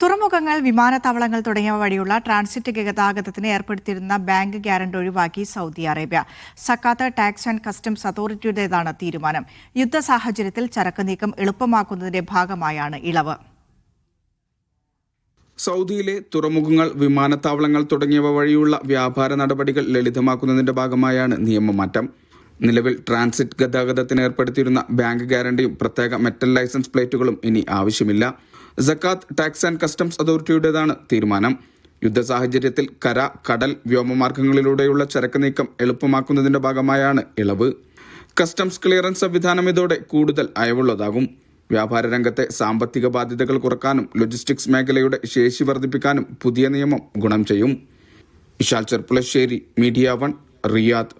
തുറമുഖങ്ങൾ, വിമാനത്താവളങ്ങൾ തുടങ്ങിയവ വഴിയുള്ള ട്രാൻസിറ്റ് ഗതാഗതത്തിന് ഏർപ്പെടുത്തിയിരുന്ന ബാങ്ക് ഗ്യാരണ്ടി ഒഴിവാക്കി Saudi Arabia. Zakat tax and customs അതോറിറ്റിയുടേതാണ് തീരുമാനം. യുദ്ധ സാഹചര്യത്തിൽ ചരക്ക് നീക്കം എളുപ്പമാക്കുന്നതിന്റെ ഭാഗമായാണ് ഇളവ്. സൗദിയിലെ തുറമുഖങ്ങൾ, വിമാനത്താവളങ്ങൾ തുടങ്ങിയവ വഴിയുള്ള വ്യാപാര നടപടികൾ ലളിതമാക്കുന്നതിന്റെ ഭാഗമായാണ് നിയമമാറ്റം. നിലവിൽ ട്രാൻസിറ്റ് ഗതാഗതത്തിന് ഏർപ്പെടുത്തിയിരുന്ന ബാങ്ക് ഗ്യാരണ്ടിയും പ്രത്യേക മെറ്റൽ ലൈസൻസ് പ്ലേറ്റുകളും ഇനി ആവശ്യമില്ല. സക്കാത്ത് ടാക്സ് ആൻഡ് കസ്റ്റംസ് അതോറിറ്റിയുടേതാണ് തീരുമാനം. യുദ്ധ സാഹചര്യത്തിൽ കര, കടൽ, വ്യോമമാർഗങ്ങളിലൂടെയുള്ള ചരക്ക് നീക്കം എളുപ്പമാക്കുന്നതിന്റെ ഭാഗമായാണ് ഇളവ്. കസ്റ്റംസ് ക്ലിയറൻസ് സംവിധാനം ഇതോടെ കൂടുതൽ അയവുള്ളതാകും. വ്യാപാര രംഗത്തെ സാമ്പത്തിക ബാധ്യതകൾ കുറക്കാനും ലോജിസ്റ്റിക്സ് മേഖലയുടെ ശേഷി വർദ്ധിപ്പിക്കാനും പുതിയ നിയമം ഗുണം ചെയ്യും. Vishal Cherpulassery, media 1, Riyadh.